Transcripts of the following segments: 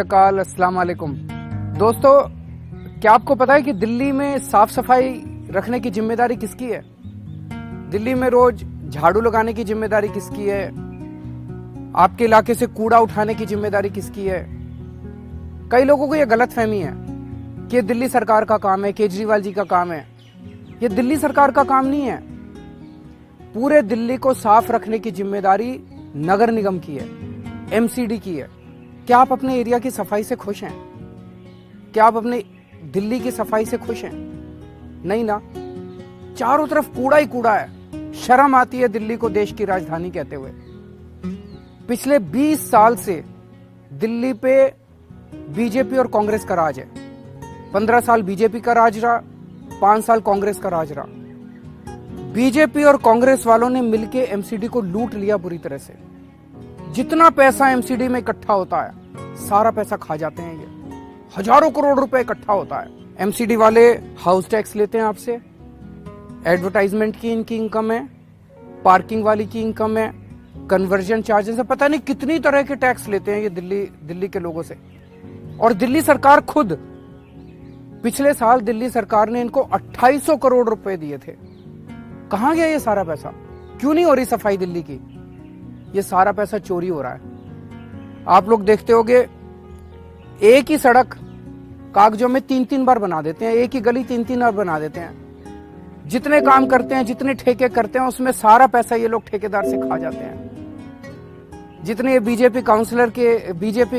काल अस्सलाम वालेकुम। दोस्तों, क्या आपको पता है कि दिल्ली में साफ सफाई रखने की जिम्मेदारी किसकी है? दिल्ली में रोज झाड़ू लगाने की जिम्मेदारी किसकी है? आपके इलाके से कूड़ा उठाने की जिम्मेदारी किसकी है? कई लोगों को यह गलतफहमी है कि ये दिल्ली सरकार का काम है, केजरीवाल जी का काम है। ये दिल्ली सरकार का काम नहीं है। पूरे दिल्ली को साफ रखने की जिम्मेदारी नगर निगम की है, एमसीडी की है। क्या आप अपने एरिया की सफाई से खुश हैं? क्या आप अपने दिल्ली की सफाई से खुश हैं? नहीं ना। चारों तरफ कूड़ा ही कूड़ा है। शर्म आती है दिल्ली को देश की राजधानी कहते हुए। पिछले 20 साल से दिल्ली पे बीजेपी और कांग्रेस का राज है। 15 साल बीजेपी का राज रहा, 5 साल कांग्रेस का राज रहा। बीजेपी और कांग्रेस वालों ने मिलकर एमसीडी को लूट लिया बुरी तरह से। जितना पैसा एमसीडी में इकट्ठा होता है सारा पैसा खा जाते हैं। ये हजारों करोड़ रुपए इकट्ठा होता है। एमसीडी वाले हाउस टैक्स लेते हैं आपसे, एडवर्टाइजमेंट की इनकी इनकम है, पार्किंग वाली की इनकम है, कन्वर्जन चार्जेस है, पता नहीं कितनी तरह के टैक्स लेते हैं ये दिल्ली के लोगों से। और दिल्ली सरकार खुद, पिछले साल दिल्ली सरकार ने इनको 2800 करोड़ रुपए दिए थे। कहां गया ये सारा पैसा? क्यों नहीं हो रही सफाई दिल्ली की? ये सारा पैसा चोरी हो रहा है। आप लोग देखते होंगे, एक ही सड़क कागजों में 3-3 बार बना देते हैं, एक ही गली 3-3 बार बना देते हैं। जितने काम करते हैं, जितने ठेके करते हैं, उसमें सारा पैसा ये लोग ठेकेदार से खा जाते हैं। जितने बीजेपी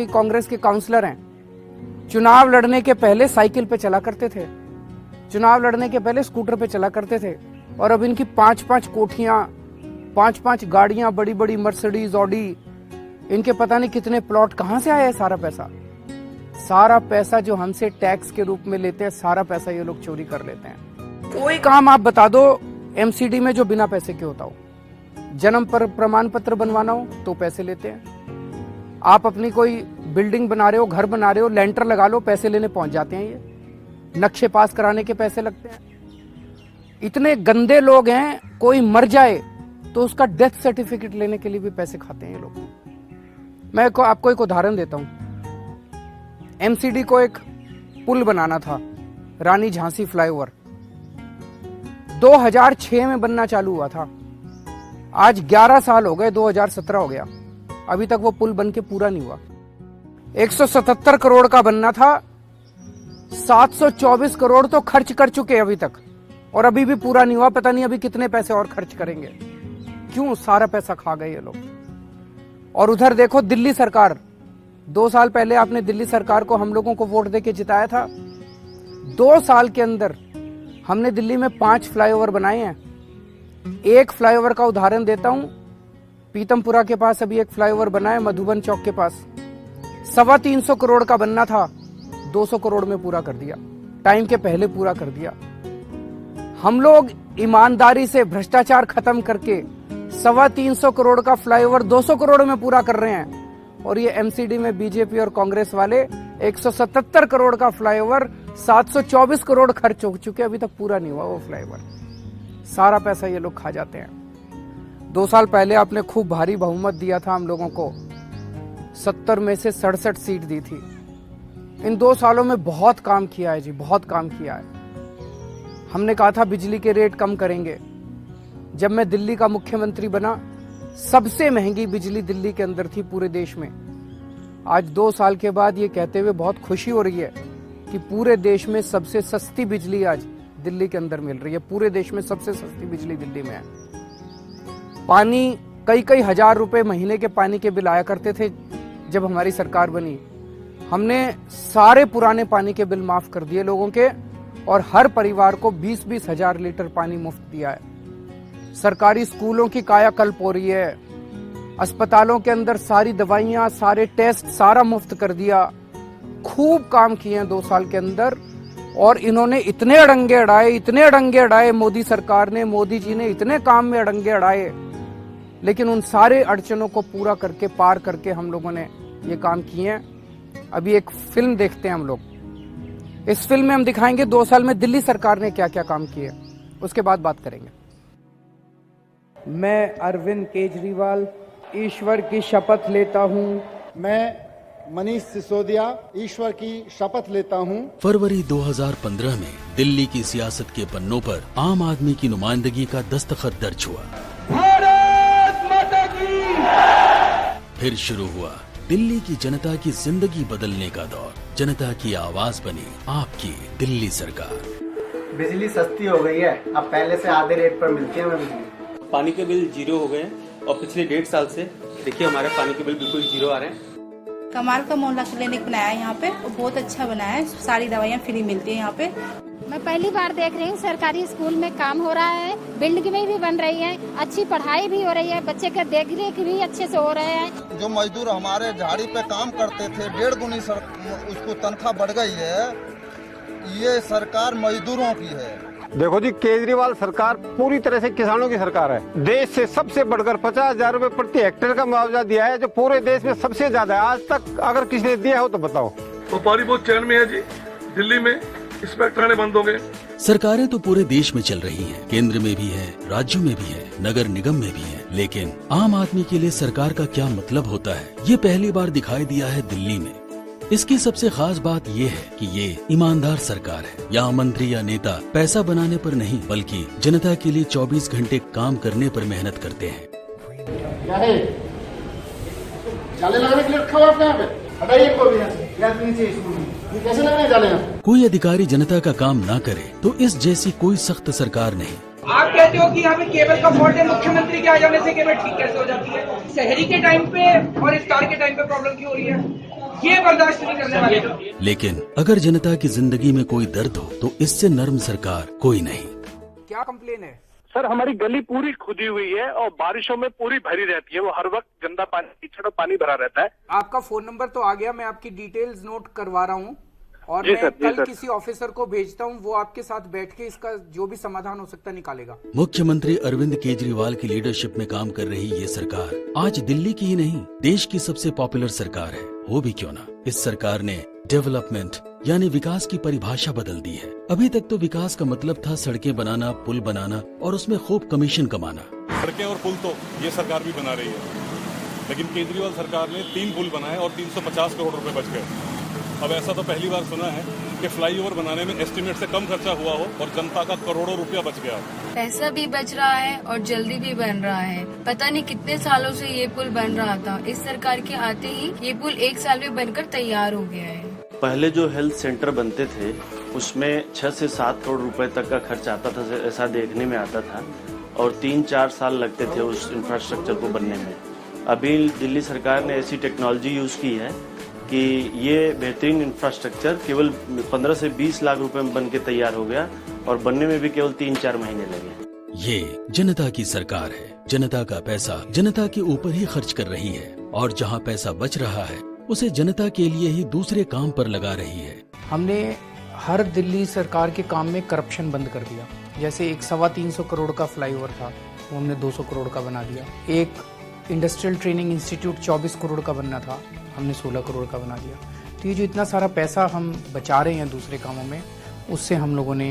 कांग्रेस के काउंसलर हैं, चुनाव लड़ने के पहले साइकिल पे चला करते थे, चुनाव लड़ने के पहले स्कूटर पे चला करते थे, और अब इनकी 5-5 कोठियां, 5-5 गाड़ियां, बड़ी बड़ी मर्सिडीज, ऑडी, इनके पता नहीं कितने प्लॉट। कहां से आया है सारा पैसा? सारा पैसा जो हमसे टैक्स के रूप में लेते हैं, सारा पैसा ये लोग चोरी कर लेते हैं। कोई काम आप बता दो एमसीडी में जो बिना पैसे के होता हो। जन्म पर प्रमाण पत्र बनवाना हो तो पैसे लेते हैं। आप अपनी कोई बिल्डिंग बना रहे हो, घर बना रहे हो, लेंटर लगा लो, पैसे लेने पहुंच जाते हैं। ये नक्शे पास कराने के पैसे लगते हैं। इतने गंदे लोग हैं, कोई मर जाए तो उसका डेथ सर्टिफिकेट लेने के लिए भी पैसे खाते हैं ये लोग। मैं आपको एक उदाहरण देता हूं। एमसीडी को एक पुल बनाना था, रानी झांसी फ्लाईओवर, 2006 में बनना चालू हुआ था। आज 11 साल हो गए, 2017 हो गया, अभी तक वो पुल बन के पूरा नहीं हुआ। 177 करोड़ का बनना था, 724 करोड़ तो खर्च कर चुके अभी तक, और अभी भी पूरा नहीं हुआ। पता नहीं अभी कितने पैसे और खर्च करेंगे। क्यों? सारा पैसा खा गए ये लोग। और उधर देखो दिल्ली सरकार, 2 साल पहले आपने दिल्ली सरकार को हम लोगों को वोट देके जिताया था। 2 साल के अंदर हमने दिल्ली में 5 फ्लाईओवर बनाए हैं। एक फ्लाईओवर का उदाहरण देता हूं, पीतमपुरा के पास अभी एक फ्लाईओवर बना है, मधुबन चौक के पास। 325 करोड़ का बनना था, 200 करोड़ में पूरा कर दिया, टाइम के पहले पूरा कर दिया। हम लोग ईमानदारी से भ्रष्टाचार खत्म करके 325 करोड़ का फ्लाईओवर 200 करोड़ में पूरा कर रहे हैं। और ये एमसीडी में बीजेपी और कांग्रेस वाले 177 करोड़ का फ्लाईओवर, 724 करोड़ खर्च हो चुके, अभी तक पूरा नहीं हुआ वो फ्लाईओवर। सारा पैसा ये लोग खा जाते हैं। 2 साल पहले आपने खूब भारी बहुमत दिया था हम लोगों को, 70 में से 67 सीट दी थी। इन 2 सालों में बहुत काम किया है जी, बहुत काम किया है। हमने कहा था बिजली के रेट कम करेंगे। जब मैं दिल्ली का मुख्यमंत्री बना, सबसे महंगी बिजली दिल्ली के अंदर थी पूरे देश में। आज 2 साल के बाद ये कहते हुए बहुत खुशी हो रही है कि पूरे देश में सबसे सस्ती बिजली आज दिल्ली के अंदर मिल रही है। पूरे देश में सबसे सस्ती बिजली दिल्ली में है। पानी, कई हजार रुपए महीने के पानी के बिल आया करते थे जब हमारी सरकार बनी। हमने सारे पुराने पानी के बिल माफ कर दिए लोगों के, और हर परिवार को 20-20 हजार लीटर पानी मुफ्त दिया है। सरकारी स्कूलों की कायाकल्प हो रही है। अस्पतालों के अंदर सारी दवाइयां, सारे टेस्ट, सारा मुफ्त कर दिया। खूब काम किए हैं 2 साल के अंदर। और इन्होंने इतने अड़ंगे अड़ाए, मोदी सरकार ने, मोदी जी ने इतने काम में अड़ंगे अड़ाए, लेकिन उन सारे अड़चनों को पूरा करके, पार करके हम लोगों ने ये काम किए हैं। अभी एक फिल्म देखते हैं हम लोग। इस फिल्म में हम दिखाएंगे 2 साल में दिल्ली सरकार ने क्या क्या काम किए, उसके बाद बात करेंगे। मैं अरविंद केजरीवाल ईश्वर की शपथ लेता हूं। मैं मनीष सिसोदिया ईश्वर की शपथ लेता हूँ। फरवरी 2015 में दिल्ली की सियासत के पन्नों पर आम आदमी की नुमाइंदगी का दस्तखत दर्ज हुआ। भारत माता की। फिर शुरू हुआ दिल्ली की जनता की जिंदगी बदलने का दौर। जनता की आवाज बनी आपकी दिल्ली सरकार। बिजली सस्ती हो गई है, अब पहले से आधे रेट पर मिलती है हमें बिजली। पानी के बिल जीरो हो गए हैं और पिछले 1.5 साल से देखिए हमारे पानी के बिल बिल्कुल जीरो आ रहे हैं। कमाल का मोहल्ला क्लिनिक बनाया है यहाँ पे, बहुत अच्छा बनाया है, सारी दवाइयाँ फ्री मिलती है यहाँ पे। मैं पहली बार देख रही हूँ सरकारी स्कूल में काम हो रहा है, बिल्डिंग भी बन रही है, अच्छी पढ़ाई भी हो रही है, बच्चे का देख रेख भी अच्छे से हो रहे हैं। जो मजदूर हमारे झाड़ी पे काम करते थे 1.5 गुनी उसको तनख्वाह बढ़ गई है। ये सरकार मजदूरों की है। देखो जी, केजरीवाल सरकार पूरी तरह से किसानों की सरकार है। देश से सबसे बढ़कर 50,000 रूपए प्रति हेक्टेयर का मुआवजा दिया है, जो पूरे देश में सबसे ज्यादा है। आज तक अगर किसी ने दिया हो तो बताओ। व्यापारी बहुत चैन में है जी। दिल्ली में इंस्पेक्टर बंद हो गए। सरकारें तो पूरे देश में चल रही हैं, केंद्र में भी है, राज्यों में भी है, नगर निगम में भी है, लेकिन आम आदमी के लिए सरकार का क्या मतलब होता है, ये पहली बार दिखाई दिया है दिल्ली में। इसकी सबसे खास बात ये है कि ये ईमानदार सरकार है। यहाँ मंत्री या नेता पैसा बनाने पर नहीं, बल्कि जनता के लिए 24 घंटे काम करने पर मेहनत करते हैं। जाले लगाने के लिए रखा हुआ आपने यहाँ पे? हटाइए इनको भी यहाँ से। ये कैसे लग रहे हैं जाले यहाँ? कोई अधिकारी जनता का काम ना करे तो इस जैसी कोई सख्त सरकार नहीं। आप कहते हो कि यहाँ पे केबल का फॉल्ट है, मुख्यमंत्री के आ जाने से केबल ठीक कैसे हो जाती है? शहरी के टाइम पे और इफ्तार के टाइम पे प्रॉब्लम क्यों हो रही है? ये बर्दाश्त नहीं करने वाले। लेकिन अगर जनता की जिंदगी में कोई दर्द हो तो इससे नर्म सरकार कोई नहीं। क्या कंप्लेन है? सर, हमारी गली पूरी खुदी हुई है और बारिशों में पूरी भरी रहती है। वो हर वक्त गंदा पानी, कीचड़ और पानी भरा रहता है। आपका फोन नंबर तो आ गया, मैं आपकी डिटेल्स नोट करवा रहा हूँ और मैं कल किसी ऑफिसर को भेजता हूँ, वो आपके साथ बैठ के इसका जो भी समाधान हो सकता है निकालेगा। मुख्यमंत्री अरविंद केजरीवाल की लीडरशिप में काम कर रही ये सरकार आज दिल्ली की ही नहीं, देश की सबसे पॉपुलर सरकार है। हो भी क्यों ना, इस सरकार ने डेवलपमेंट यानी विकास की परिभाषा बदल दी है। अभी तक तो विकास का मतलब था सड़कें बनाना, पुल बनाना और उसमें खूब कमीशन कमाना। सड़कें और पुल तो ये सरकार भी बना रही है, लेकिन केजरीवाल सरकार ने 3 पुल बनाए और 350 करोड़ रुपए बच गए। अब ऐसा तो पहली बार सुना है कि फ्लाईओवर बनाने में एस्टीमेट से कम खर्चा हुआ हो और जनता का करोड़ों रुपया बच गया। पैसा भी बच रहा है और जल्दी भी बन रहा है। पता नहीं कितने सालों से ये पुल बन रहा था, इस सरकार के आते ही ये पुल 1 साल में बनकर तैयार हो गया है। पहले जो हेल्थ सेंटर बनते थे उसमें 6 से 7 करोड़ रुपए तक का खर्च आता था, ऐसा देखने में आता था, और 3-4 साल लगते थे उस इंफ्रास्ट्रक्चर को बनने में। अभी दिल्ली सरकार ने ऐसी टेक्नोलॉजी यूज की है कि ये बेहतरीन इंफ्रास्ट्रक्चर केवल 15 से 20 लाख रुपए में बन के तैयार हो गया और बनने में भी केवल 3-4 महीने लगे। ये जनता की सरकार है। जनता का पैसा जनता के ऊपर ही खर्च कर रही है और जहाँ पैसा बच रहा है उसे जनता के लिए ही दूसरे काम पर लगा रही है। हमने हर दिल्ली सरकार के काम में करप्शन बंद कर दिया। जैसे एक 325 करोड़ का फ्लाईओवर था, वो हमने 200 करोड़ का बना दिया। एक इंडस्ट्रियल ट्रेनिंग इंस्टीट्यूट 24 करोड़ का बनना था, हमने 16 करोड़ का बना दिया। तो ये जो इतना सारा पैसा हम बचा रहे हैं दूसरे कामों में, उससे हम लोगों ने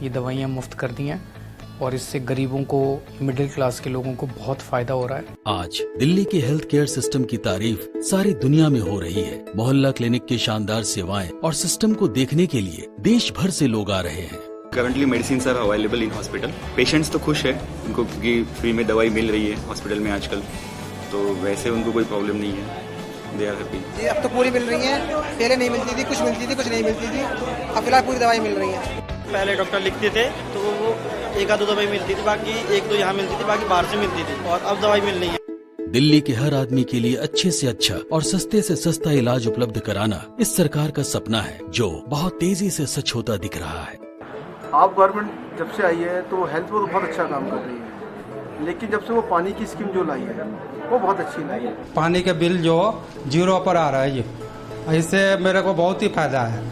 ये दवाइयाँ मुफ्त कर दी हैं और इससे गरीबों को, मिडिल क्लास के लोगों को बहुत फायदा हो रहा है। आज दिल्ली के हेल्थ केयर सिस्टम की तारीफ सारी दुनिया में हो रही है। मोहल्ला क्लिनिक की शानदार सेवाएं और सिस्टम को देखने के लिए देश भर से लोग आ रहे हैं। Currently medicine are available in hospital. Patients तो खुश है, उनको क्योंकि फ्री में दवाई मिल रही है हॉस्पिटल में आजकल, तो वैसे उनको कोई प्रॉब्लम नहीं है। They are happy. ये अब तो पूरी मिल रही है, पहले नहीं मिलती थी, कुछ मिलती थी, कुछ नहीं मिलती थी। अब फिलहाल पूरी दवाई मिल रही है। पहले डॉक्टर लिखते थे तो वो 1-2 दवाई मिलती थी, बाकी 1-2 यहाँ मिलती थी, बाकी बाहर से मिलती थी, और अब दवाई मिल रही है। दिल्ली के हर आदमी के लिए अच्छे से अच्छा और सस्ते से सस्ता इलाज उपलब्ध कराना इस सरकार का सपना है, जो बहुत तेजी से सच होता दिख रहा है। आप गवर्नमेंट जब से आई है तो हेल्थ पर बहुत अच्छा काम कर रही है, लेकिन जब से वो पानी की स्कीम जो लाई है वो बहुत अच्छी लाई है। पानी के बिल जो 0 पर आ रहा है, ये इससे मेरे को बहुत ही फायदा है।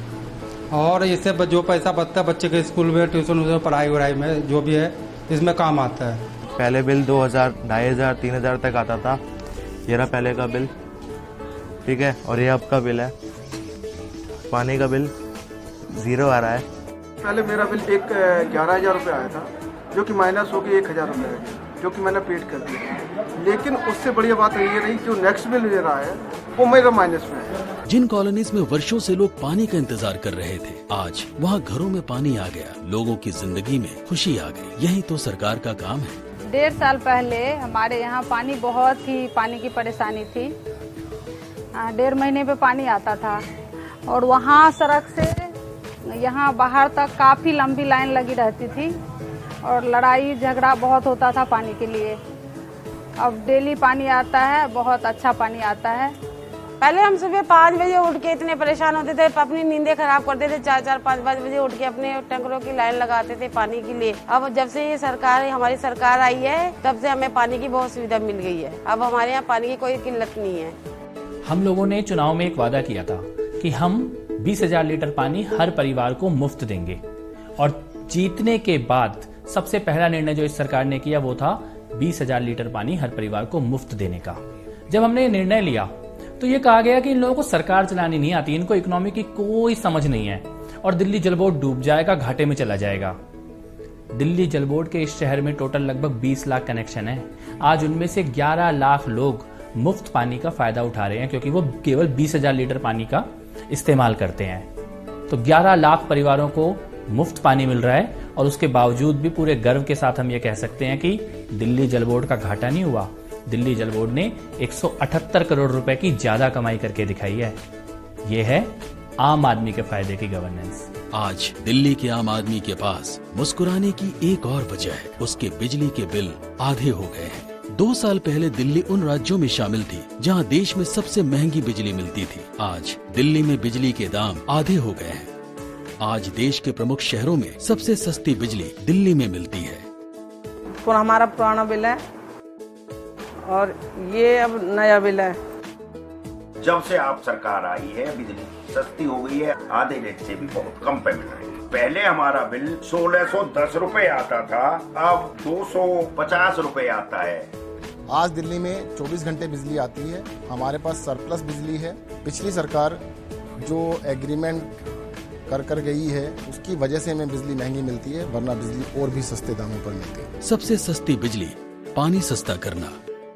और इससे जो पैसा बचता है बच्चे के स्कूल में, ट्यूशन, पढ़ाई वढ़ाई में जो भी है, इसमें काम आता है। पहले बिल 2000, 2500, 3000 तक आता था। ये रहा पहले का बिल, ठीक है, और ये अब का बिल है। पानी का बिल 0 आ रहा है। पहले मेरा बिल 11,000 रुपये आया था, जो कि माइनस हो गया 1,000 रुपये आ गया, जो कि मैंने पेड कर दिया। लेकिन उससे बढ़िया बात ये रही, जो नेक्स्ट बिल ले रहा है वो मेरा माइनस में है। जिन कॉलोनीज में वर्षों से लोग पानी का इंतजार कर रहे थे, आज वहाँ घरों में पानी आ गया, लोगों की जिंदगी में खुशी आ गई। यही तो सरकार का काम है। 1.5 साल पहले हमारे यहाँ बहुत ही पानी की परेशानी थी। 1.5 महीने पे पानी आता था और वहाँ सड़क से यहाँ बाहर तक काफ़ी लंबी लाइन लगी रहती थी और लड़ाई झगड़ा बहुत होता था पानी के लिए। अब डेली पानी आता है, बहुत अच्छा पानी आता है। पहले हम सुबह 5 बजे उठ के इतने परेशान होते थे, अपनी नींदें खराब करते थे, 4-4, 5-5 बजे उठ के अपने टैंकरों की लाइन लगाते थे पानी के लिए। अब जब से ये सरकार, हमारी सरकार आई है, तब से हमें पानी की बहुत सुविधा मिल गई है। अब हमारे यहाँ पानी की कोई किल्लत नहीं है। हम लोगों ने चुनाव में एक वादा किया था कि हम 20,000 लीटर पानी हर परिवार को मुफ्त देंगे, और जीतने के बाद सबसे पहला निर्णय जो इस सरकार ने किया वो था 20,000 लीटर पानी हर परिवार को मुफ्त देने का। जब हमने ये निर्णय लिया तो ये कहा गया कि इन लोगों को सरकार चलानी नहीं आती, इनको इकोनॉमी की कोई समझ नहीं है और दिल्ली जल बोर्ड डूब जाएगा, घाटे में चला जाएगा। दिल्ली जल बोर्ड के इस शहर में टोटल लगभग 20 लाख कनेक्शन है। आज उनमें से 11 लाख लोग मुफ्त पानी का फायदा उठा रहे हैं, क्योंकि वो केवल 20,000 लीटर पानी का इस्तेमाल करते हैं। तो 11 लाख परिवारों को मुफ्त पानी मिल रहा है, और उसके बावजूद भी पूरे गर्व के साथ हम ये कह सकते हैं कि दिल्ली जल बोर्ड का घाटा नहीं हुआ। दिल्ली जल बोर्ड ने 178 करोड़ रुपए की ज्यादा कमाई करके दिखाई है। ये है आम आदमी के फायदे की गवर्नेंस। आज दिल्ली के आम आदमी के पास मुस्कुराने की एक और वजह है, उसके बिजली के बिल आधे हो गए हैं। 2 साल पहले दिल्ली उन राज्यों में शामिल थी जहां देश में सबसे महंगी बिजली मिलती थी। आज दिल्ली में बिजली के दाम आधे हो गए हैं। आज देश के प्रमुख शहरों में सबसे सस्ती बिजली दिल्ली में मिलती है। हमारा पुराना बिल है और ये अब नया बिल है। जब से आप सरकार आई है, बिजली सस्ती हो गई है, आधे रेट से भी बहुत कम पे मिल रही है। पहले हमारा बिल 1610 रुपए आता था, अब 250 रुपए आता है। आज दिल्ली में 24 घंटे बिजली आती है। हमारे पास सरप्लस बिजली है। पिछली सरकार जो एग्रीमेंट कर गई है, उसकी वजह से हमें बिजली महंगी मिलती है, वरना बिजली और भी सस्ते दामों पर मिलती है। सबसे सस्ती बिजली, पानी सस्ता करना,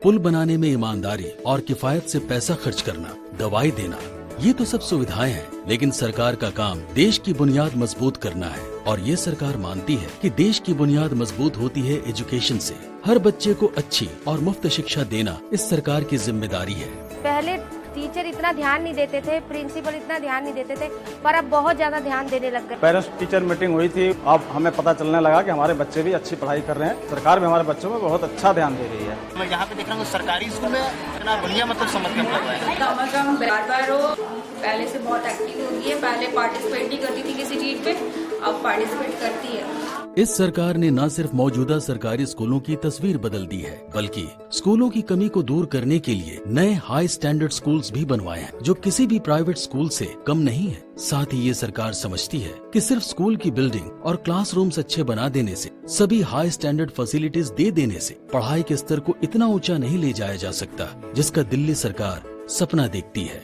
पुल बनाने में ईमानदारी और किफायत से पैसा खर्च करना, दवाई देना, ये तो सब सुविधाएं हैं, लेकिन सरकार का काम देश की बुनियाद मजबूत करना है। और ये सरकार मानती है कि देश की बुनियाद मजबूत होती है एजुकेशन से। हर बच्चे को अच्छी और मुफ्त शिक्षा देना इस सरकार की जिम्मेदारी है। पहले टीचर इतना ध्यान नहीं देते थे, प्रिंसिपल इतना ध्यान नहीं देते थे, पर अब बहुत ज्यादा ध्यान देने लग गए। पेरेंट्स टीचर मीटिंग हुई थी, अब हमें पता चलने लगा कि हमारे बच्चे भी अच्छी पढ़ाई कर रहे हैं। सरकार भी हमारे बच्चों में बहुत अच्छा ध्यान दे रही है। मैं यहाँ पे देख रहा हूँ सरकारी स्कूल में इतना बढ़िया समझ के लग रहा है। कम बार हो, पहले से बहुत एक्टिव हो गई है। पहले पार्टिसिपेट नहीं करती थी किसी चीज पे, अब पार्टिसिपेट करती है। इस सरकार ने न सिर्फ मौजूदा सरकारी स्कूलों की तस्वीर बदल दी है, बल्कि स्कूलों की कमी को दूर करने के लिए नए हाई स्टैंडर्ड स्कूल्स भी बनवाए हैं, जो किसी भी प्राइवेट स्कूल से कम नहीं है। साथ ही ये सरकार समझती है कि सिर्फ स्कूल की बिल्डिंग और क्लासरूम्स अच्छे बना देने से, सभी हाई स्टैंडर्ड फैसिलिटीज दे देने से पढ़ाई के स्तर को इतना ऊंचा नहीं ले जाया जा सकता, जिसका दिल्ली सरकार सपना देखती है।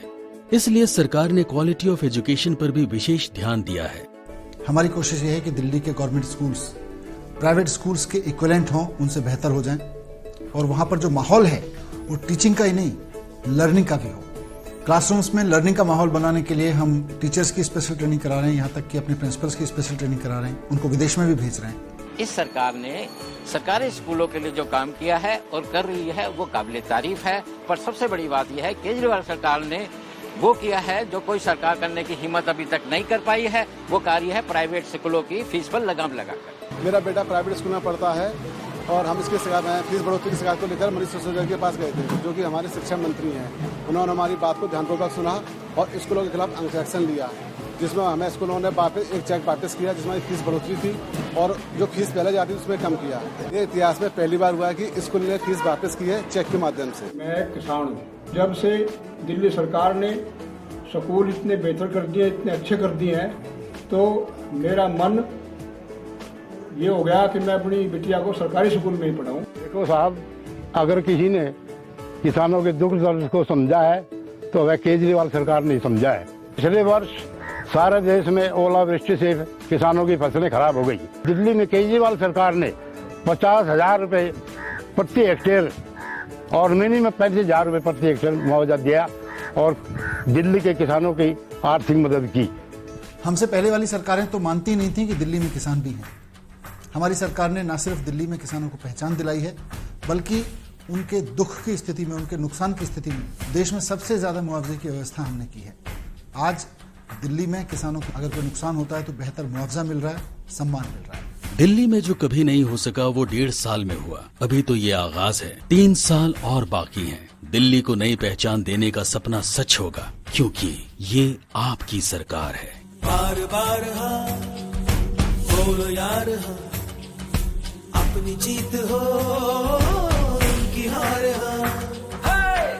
इसलिए सरकार ने क्वालिटी ऑफ एजुकेशन पर भी विशेष ध्यान दिया है। हमारी कोशिश ये है कि दिल्ली के गवर्नमेंट स्कूल्स प्राइवेट स्कूल्स के इक्विवेलेंट हों, उनसे बेहतर हो जाएं, और वहाँ पर जो माहौल है वो टीचिंग का ही नहीं, लर्निंग का भी हो। क्लासरूम्स में लर्निंग का माहौल बनाने के लिए हम टीचर्स की स्पेशल ट्रेनिंग करा रहे हैं, यहाँ तक कि अपने प्रिंसिपल्स की स्पेशल ट्रेनिंग करा रहे हैं, उनको विदेश में भी भेज रहे हैं। इस सरकार ने सरकारी स्कूलों के लिए जो काम किया है और कर रही है वो काबिले तारीफ है। पर सबसे बड़ी बात यह है केजरीवाल सरकार ने वो किया है जो कोई सरकार करने की हिम्मत अभी तक नहीं कर पाई है। वो कार्य है प्राइवेट स्कूलों की फीस पर लगाम लगाकर। मेरा बेटा प्राइवेट स्कूल में पढ़ता है और हम इसके शिकायत में फीस बढ़ोतरी की शिकायत को लेकर मनीष सिसोदिया के पास गए थे, जो कि हमारे शिक्षा मंत्री हैं। उन्होंने हमारी बात को ध्यानपूर्वक सुना और स्कूलों के खिलाफ एक्शन लिया, जिसमें हमें स्कूलों ने वापस एक चेक वापस किया, जिसमें फीस बढ़ोतरी थी और जो फीस पहले जाती थी उसमें कम किया। ये इतिहास में पहली बार हुआ है कि स्कूल ने फीस वापस की है चेक के माध्यम से। मैं किसान हूँ। जब से दिल्ली सरकार ने स्कूल इतने बेहतर कर दिए, इतने अच्छे कर दिए हैं, तो मेरा मन ये हो गया कि मैं अपनी बिटिया को सरकारी स्कूल में ही पढ़ाऊं। देखो साहब, अगर किसी ने किसानों के दुख दर्द को समझा है तो वह केजरीवाल सरकार ने समझा है। पिछले वर्ष सारे देश में ओलावृष्टि से किसानों की फसलें खराब हो गई। दिल्ली में केजरीवाल सरकार ने 50,000 रुपये प्रति हेक्टेयर और मिनिमम 35,000 रुपये प्रति हेक्टेयर मुआवजा दिया और दिल्ली के किसानों की आर्थिक मदद की। हमसे पहले वाली सरकारें तो मानती नहीं थी कि दिल्ली में किसान भी हैं। हमारी सरकार ने न सिर्फ दिल्ली में किसानों को पहचान दिलाई है, बल्कि उनके दुख की स्थिति में, उनके नुकसान की स्थिति में देश में सबसे ज्यादा मुआवजे की व्यवस्था हमने की है। आज दिल्ली में किसानों को अगर कोई नुकसान होता है तो बेहतर मुआवजा मिल रहा है, सम्मान मिल रहा है। दिल्ली में जो कभी नहीं हो सका वो 1.5 साल में हुआ। अभी तो ये आगाज है, 3 साल और बाकी हैं। दिल्ली को नई पहचान देने का सपना सच होगा, क्योंकि ये आपकी सरकार है। बार बार हाँ बोलो यार हाँ, अपनी जीत हो उनकी हार हाँ,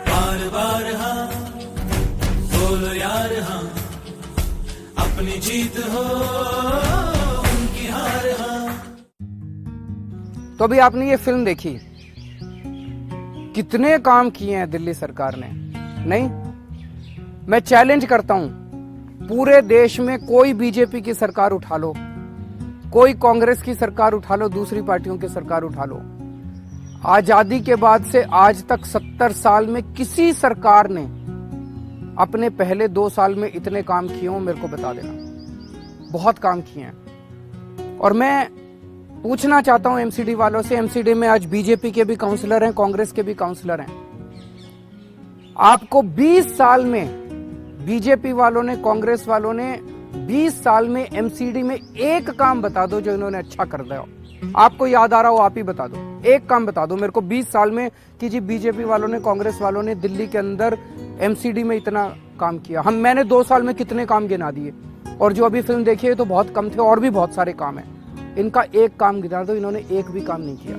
बार बार हाँ बोलो यार हाँ, अपनी जीत हो उनकी हार हाँ। तो अभी आपने ये फिल्म देखी, कितने काम किए हैं दिल्ली सरकार ने? नहीं, मैं चैलेंज करता हूं, पूरे देश में कोई बीजेपी की सरकार उठा लो, कोई कांग्रेस की सरकार उठा लो, दूसरी पार्टियों की सरकार उठा लो, आजादी के बाद से आज तक 70 साल में किसी सरकार ने अपने पहले 2 साल में इतने काम किए हो? मेरे को बता देना। बहुत काम किए हैं। और मैं पूछना चाहता हूं एमसीडी वालों से, एमसीडी में आज बीजेपी के भी काउंसलर हैं, कांग्रेस के भी काउंसलर हैं। आपको 20 साल में बीजेपी वालों ने, कांग्रेस वालों ने 20 साल में एमसीडी में एक काम बता दो जो इन्होंने अच्छा कर दिया हो। आपको याद आ रहा हो, आप ही बता दो, एक काम बता दो मेरे को 20 साल में कि जी बीजेपी वालों ने, कांग्रेस वालों ने दिल्ली के अंदर एमसीडी में इतना काम किया। मैंने 2 साल में कितने काम गिना दिए, और जो अभी फिल्म देखी है तो बहुत कम थे, और भी बहुत सारे काम है। इनका एक काम गिना दो, इन्होंने एक भी काम नहीं किया।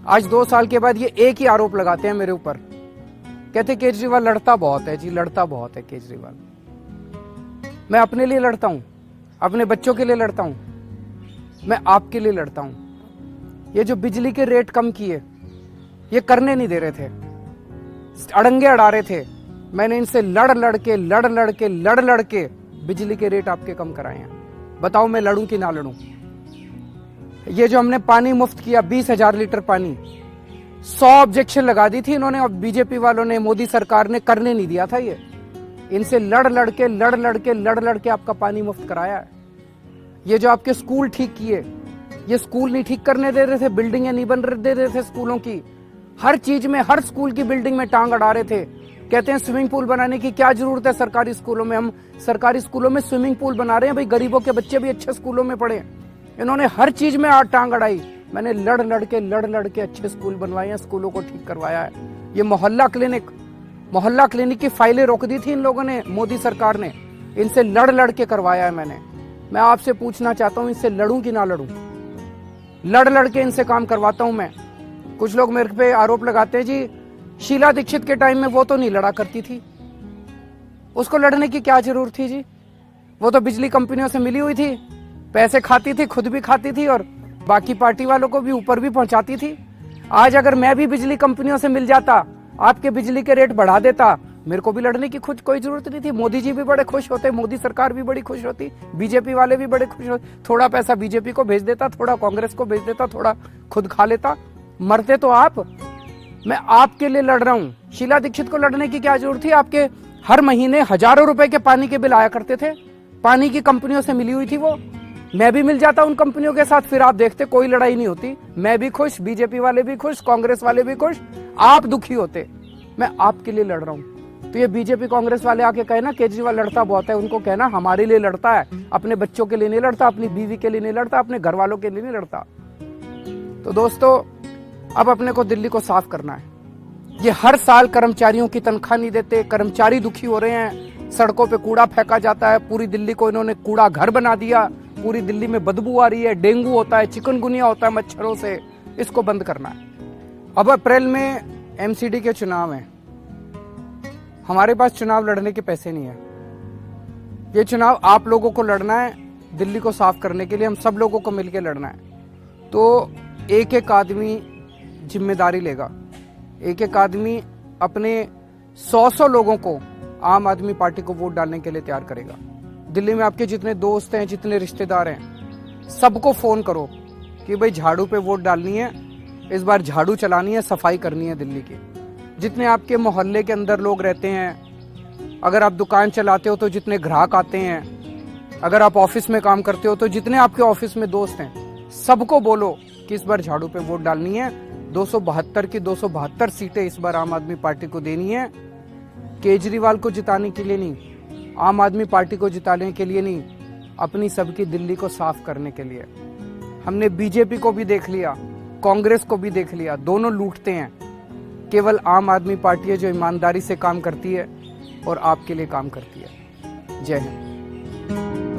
आज 2 साल के बाद ये एक ही आरोप लगाते हैं मेरे ऊपर, कहते केजरीवाल लड़ता बहुत है। जी लड़ता बहुत है केजरीवाल। मैं अपने लिए लड़ता हूं, अपने बच्चों के लिए लड़ता हूं, मैं आपके लिए लड़ता हूं। ये जो बिजली के रेट कम किए, ये करने नहीं दे रहे थे, अड़ंगे अड़ा रहे थे। मैंने इनसे लड़ लड़ के बिजली के रेट आपके कम कराए हैं। बताओ मैं लड़ूं कि ना लड़ूं? ये जो हमने पानी मुफ्त किया, 20,000 लीटर पानी, 100 ऑब्जेक्शन लगा दी थी इन्होंने, और बीजेपी वालों ने, मोदी सरकार ने करने नहीं दिया था। ये इनसे लड़ के आपका पानी मुफ्त कराया है। ये जो आपके स्कूल ठीक किए, ये स्कूल नहीं ठीक करने दे रहे थे, बिल्डिंगें नहीं बन दे रहे थे स्कूलों की, हर चीज में, हर स्कूल की बिल्डिंग में टांग अड़ा रहे थे। कहते हैं स्विमिंग पूल बनाने की क्या जरूरत है सरकारी स्कूलों में? हम सरकारी स्कूलों में स्विमिंग पूल बना रहे हैं, भाई गरीबों के बच्चे भी अच्छे स्कूलों में पढ़े। इन्होंने हर चीज में टांग अड़ाई। मैंने लड़ के अच्छे स्कूल बनवाए हैं, स्कूलों को ठीक करवाया है। ये मोहल्ला क्लिनिक की फाइलें रोक दी थी इन लोगों ने, मोदी सरकार ने, इनसे लड़ के करवाया है मैंने। मैं आपसे पूछना चाहता हूं, इनसे लड़ूं कि ना लड़ूं? लड़ के इनसे काम करवाता हूं मैं। कुछ लोग मेरे पे आरोप लगाते हैं, जी शीला दीक्षित के टाइम में वो तो नहीं लड़ा करती थी, उसको लड़ने की क्या जरूरत थी? जी वो तो बिजली कंपनियों से मिली हुई थी, पैसे खाती थी, खुद भी खाती थी और बाकी पार्टी वालों को भी ऊपर भी पहुंचाती थी। आज अगर मैं भी बिजली कंपनियों से मिल जाता, आपके बिजली के रेट बढ़ा देता, मेरे को भी लड़ने की कोई जरूरत नहीं थी। मोदी जी भी बड़े खुश होते, मोदी सरकार भी बड़ी खुश होती, बीजेपी वाले भी बड़े खुश होते। थोड़ा पैसा बीजेपी को भेज देता, थोड़ा कांग्रेस को भेज देता, थोड़ा खुद खा लेता। मरते तो आप। मैं आपके लिए लड़ रहा हूं। शीला दीक्षित को लड़ने की क्या जरूरत थी? आपके हर महीने हजारों रुपए के पानी के बिल आया करते थे, पानी की कंपनियों से मिली हुई थी वो। मैं भी मिल जाता उन कंपनियों के साथ, फिर आप देखते कोई लड़ाई नहीं होती। मैं भी खुश, बीजेपी वाले भी खुश, कांग्रेस वाले भी खुश, आप दुखी होते। मैं आपके लिए लड़ रहा हूं। तो ये बीजेपी कांग्रेस वाले आके कहे ना केजरीवाल लड़ता बहुत है, उनको कहना हमारे लिए लड़ता है, अपने बच्चों के लिए नहीं लड़ता, अपनी बीवी के लिए नहीं लड़ता, अपने घर वालों के लिए नहीं लड़ता। तो दोस्तों, अब अपने को दिल्ली को साफ करना है। ये हर साल कर्मचारियों की तनख्वाह नहीं देते, कर्मचारी दुखी हो रहे हैं, सड़कों पे कूड़ा फेंका जाता है, पूरी दिल्ली को इन्होंने कूड़ा घर बना दिया, पूरी दिल्ली में बदबू आ रही है, डेंगू होता है, चिकनगुनिया होता है मच्छरों से। इसको बंद करना है। अब अप्रैल में एमसीडी के चुनाव हैं, हमारे पास चुनाव लड़ने के पैसे नहीं है। ये चुनाव आप लोगों को लड़ना है, दिल्ली को साफ करने के लिए हम सब लोगों को मिलकर लड़ना है। तो एक एक आदमी जिम्मेदारी लेगा, एक एक आदमी अपने 100 लोगों को आम आदमी पार्टी को वोट डालने के लिए तैयार करेगा। दिल्ली में आपके जितने दोस्त हैं, जितने रिश्तेदार हैं, सबको फोन करो कि भाई झाड़ू पे वोट डालनी है, इस बार झाड़ू चलानी है, सफाई करनी है दिल्ली की। जितने आपके मोहल्ले के अंदर लोग रहते हैं, अगर आप दुकान चलाते हो तो जितने ग्राहक आते हैं, अगर आप ऑफिस में काम करते हो तो जितने आपके ऑफिस में दोस्त हैं, सबको बोलो कि इस बार झाड़ू पे वोट डालनी है। 272 की 272 सीटें इस बार आम आदमी पार्टी को देनी है। केजरीवाल को जिताने के लिए नहीं, आम आदमी पार्टी को जिताने के लिए नहीं, अपनी सबकी दिल्ली को साफ करने के लिए। हमने बीजेपी को भी देख लिया, कांग्रेस को भी देख लिया, दोनों लूटते हैं। केवल आम आदमी पार्टी है जो ईमानदारी से काम करती है और आपके लिए काम करती है। जय हिंद।